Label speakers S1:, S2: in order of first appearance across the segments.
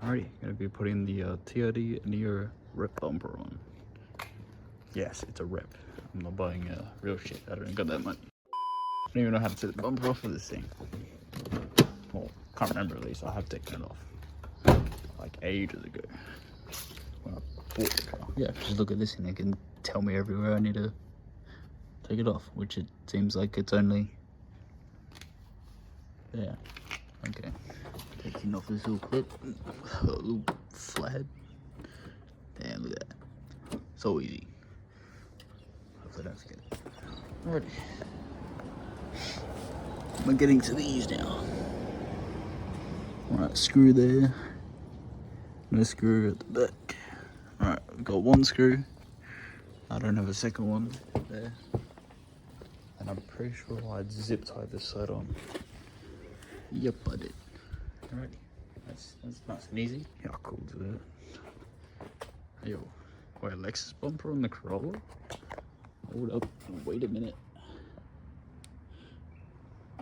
S1: Alrighty, gonna be putting the TRD Neo rip bumper on. Yes, it's a rip. I'm not buying real shit. I don't got that money. I don't even know how to take the bumper off of this thing. Well, can't remember at least. I have taken it off like ages ago when I bought the car. Yeah, just look at this and it can tell me everywhere I need to take it off, which it seems like it's only there. Okay, taking off this little clip, a little flathead. Damn, look at that. So easy. Hopefully I don't forget it. Alrighty. We're getting to these now. Alright, screw there. No screw at the back. Alright, we've got one screw. I don't have a second one there. And I'm pretty sure I'd zip tie this side on. Yep, I did. Alrighty. That's nice and easy. Yeah, cool to that. Yo, wait, Lexus bumper on the Corolla? Hold up, wait a minute.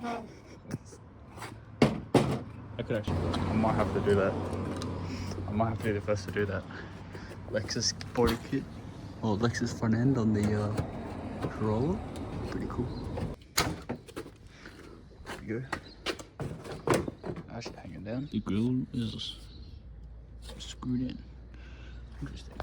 S1: I could actually, I might have to do that. I might have to be the first to do that. Lexus body kit, or Lexus front end on the Corolla. Pretty cool. There we go. Actually hanging down. The grill is screwed in. Interesting.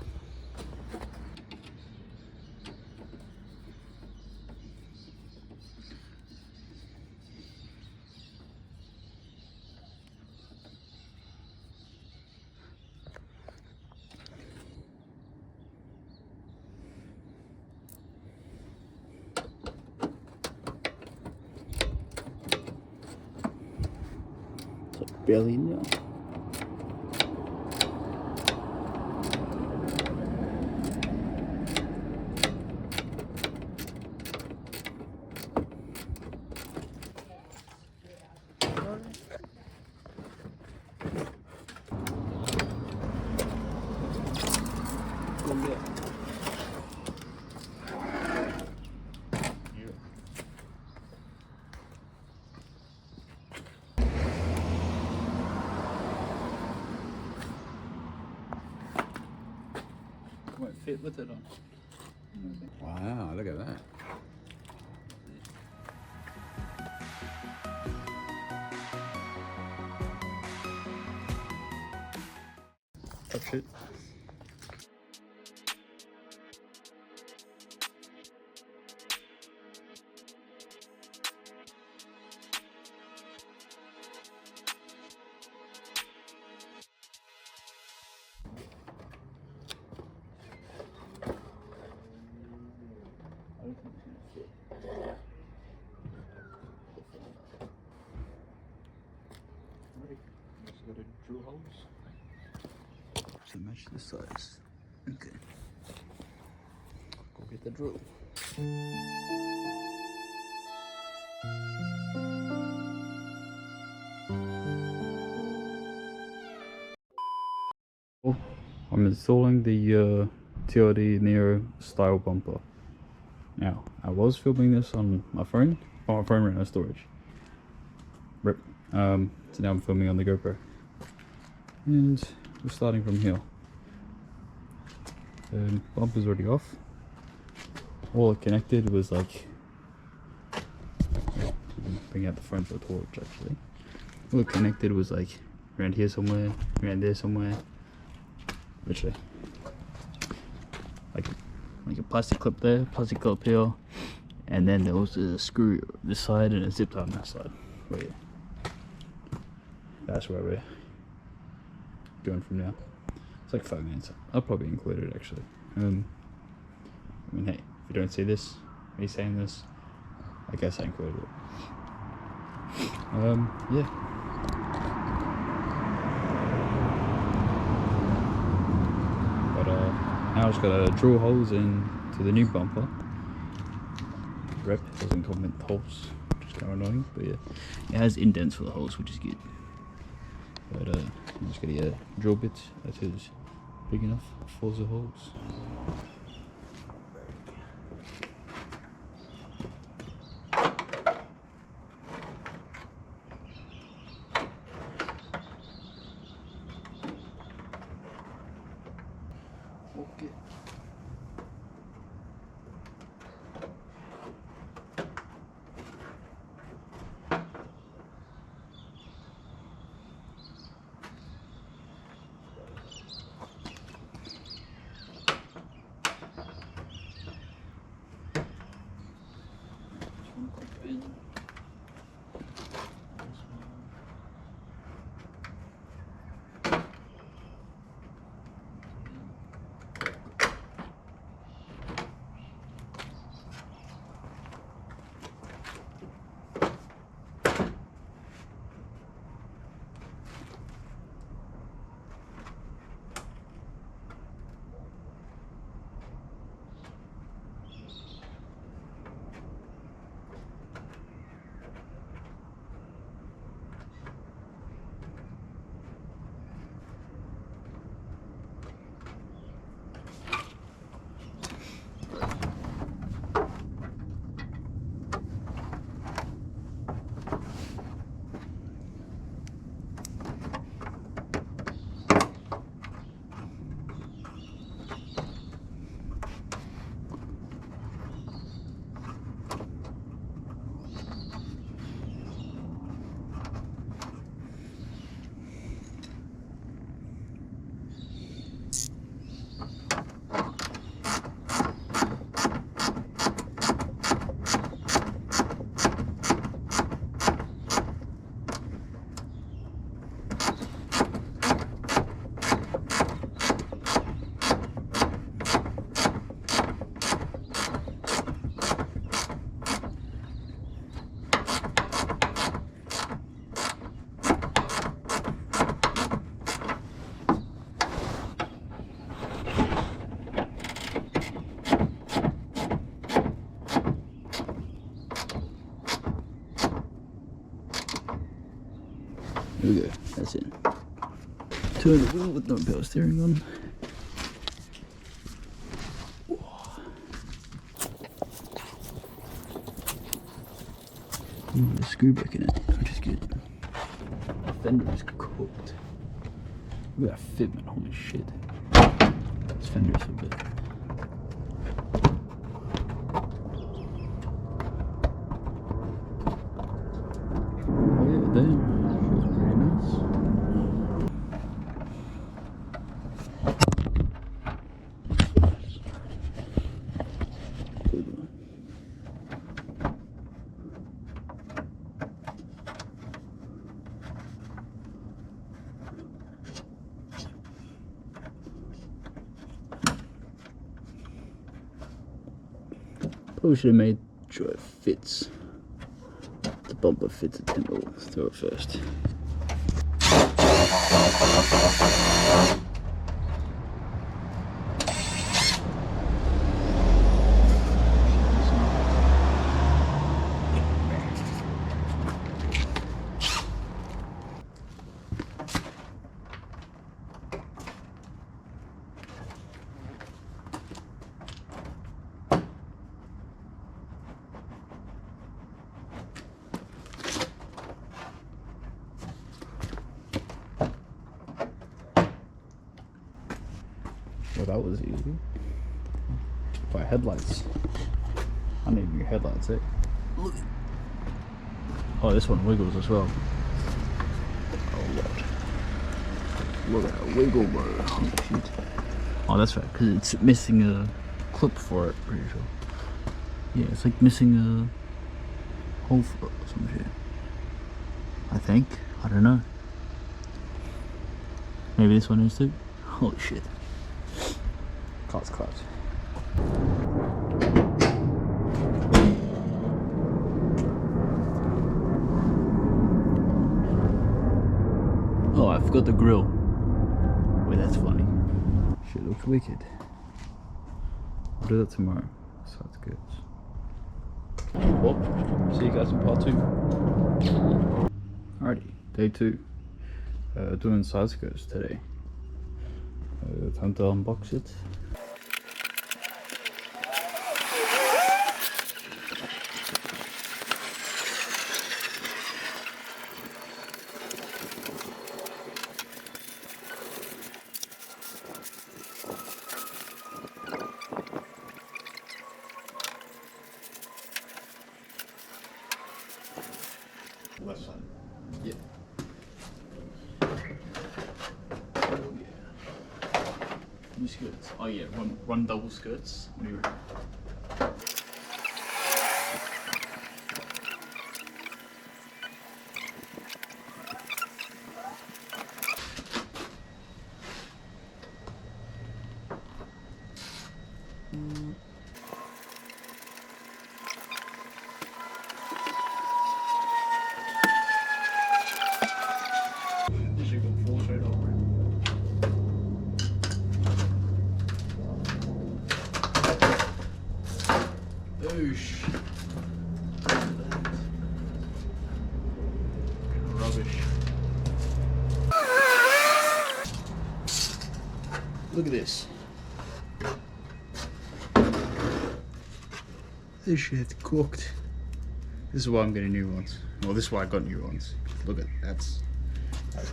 S1: Barely in there. Won't fit with it on.
S2: Wow, look at that.
S1: Touch it. Just gotta drill holes to match the size. Okay. Go get the drill. I'm installing the TRD Neo style bumper. Now, I was filming this on my phone, but my phone ran out of storage. Rip. So now I'm filming on the GoPro. And we're starting from here. The bumper's already off. All it connected was like... bring out the phone for a torch actually. All it connected was like around here somewhere, around there somewhere. Literally. Like a plastic clip there, plastic clip here, and then there was a screw this side and a zip tie on that side. But yeah, that's where we're going from now. It's like 5 minutes. I'll probably include it actually. I mean, hey, if you don't see this, me saying this, I guess I included it. Yeah. Now I've just got to drill holes into the new bumper. Rep doesn't come with holes, which is kind of annoying, but yeah, it has indents for the holes, which is good. But I'm just gonna get a drill bit that is big enough for the holes. Okay. There we go, that's it. Turn the wheel with no power steering on. Ooh, there's a screw back in it, which is good. The fender is cooked. Look at that fitment, holy shit. This fender is so big. Oh yeah, damn. Feels pretty nice. Probably should have made sure it fits. The bumper fits the timber. Let's throw it first. Well, that was easy. By headlights. I need new headlights, eh? Look. Oh, this one wiggles as well. Oh, Lord. Look at that wiggle, bro. Oh, shit. Oh, that's right, because it's missing a clip for it, pretty sure. Yeah, it's like missing a hole for it or some shit. I think. I don't know. Maybe this one is too. Holy shit. Car's clutch. Oh, I forgot the grill. Wait, that's funny. Shit looks wicked. I'll do that tomorrow. So that's good. Well, see you guys in part 2. Alrighty, day 2. Doing side skirts today. Time to unbox it. New skirts. Oh yeah, run double skirts. What do you reckon? This you got four straight over. Oosh. Rubbish. Look at this. This shit's cooked. This is why I'm getting new ones. Well, this is why I got new ones. Look at that's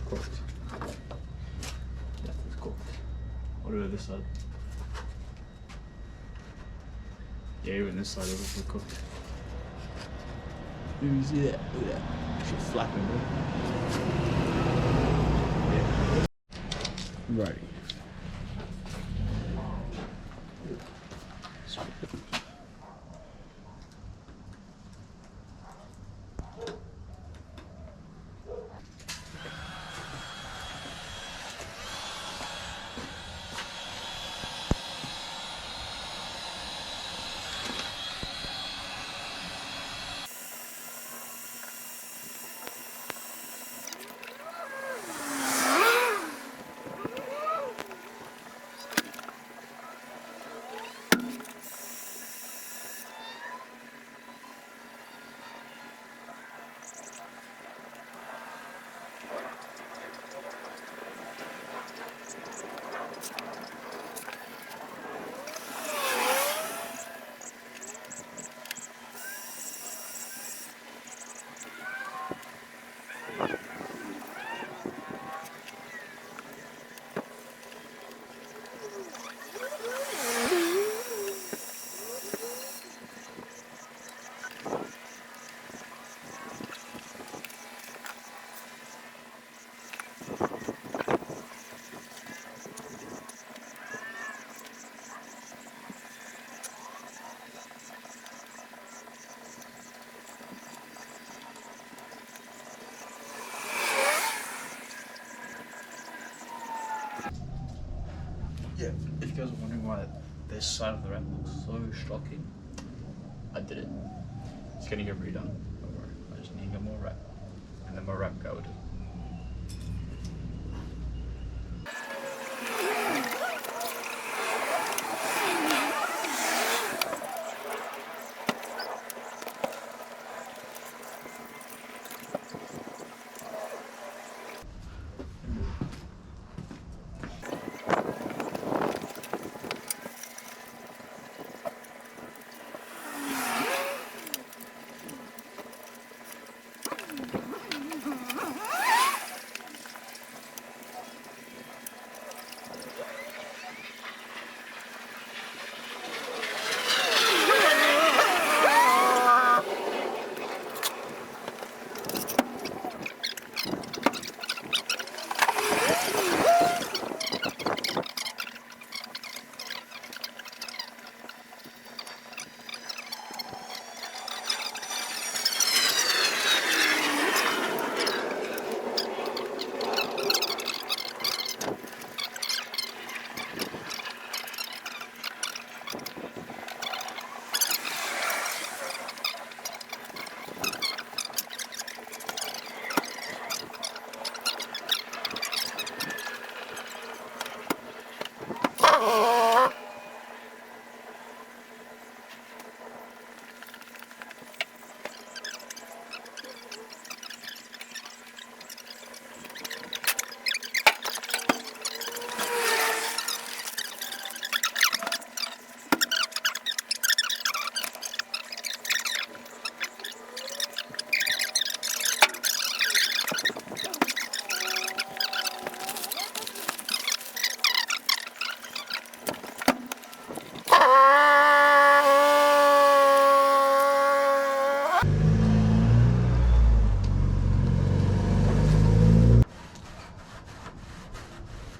S1: cooked. That's cooked. What about this side? Yeah, even this side is also cooked. You see that? Look at that. Shit flapping, bro. Yeah. Right. Yeah, if you guys are wondering why this side of the ramp looks so shocking, I did it. It's gonna get redone. Don't worry. I just need to get more wrap. And then my wrap guy will do it.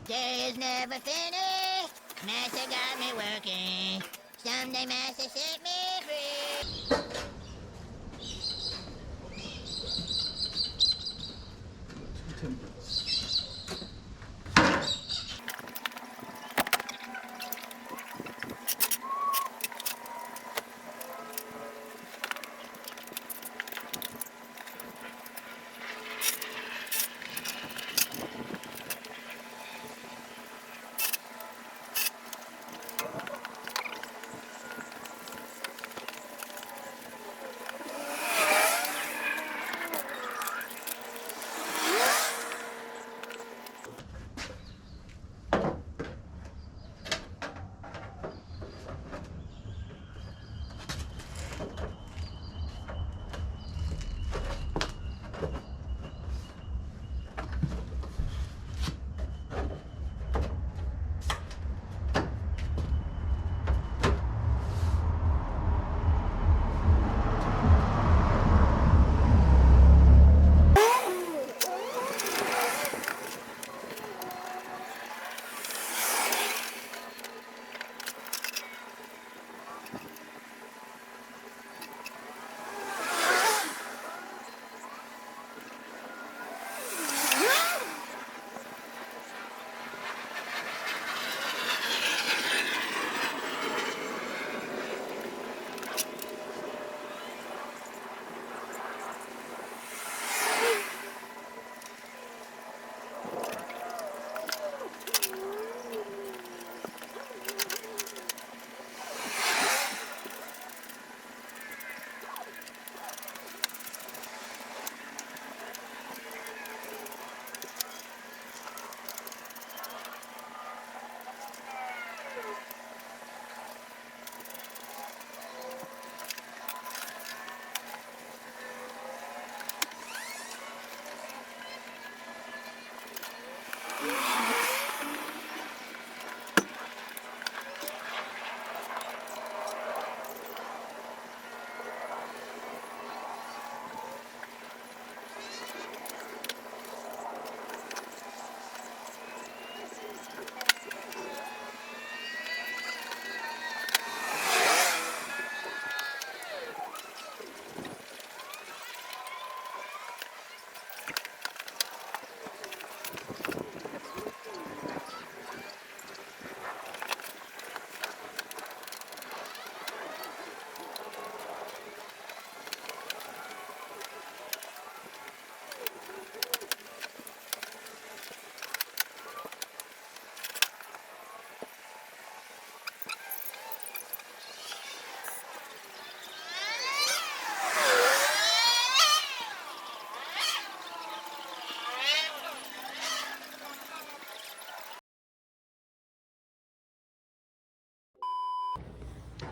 S3: Days never finish. Master got me working. Someday Master set me free.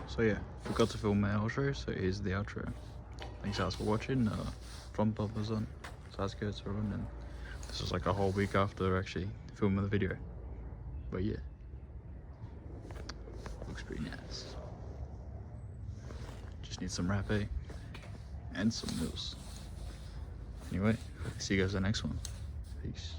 S1: So yeah, forgot to film my outro, so here's the outro. Thanks guys for watching. Front bumper's on, side skirts are on, and this was like a whole week after actually filming the video. But yeah, looks pretty nice. Just need some wrapping and some wheels. Anyway, see you guys in the next one. Peace.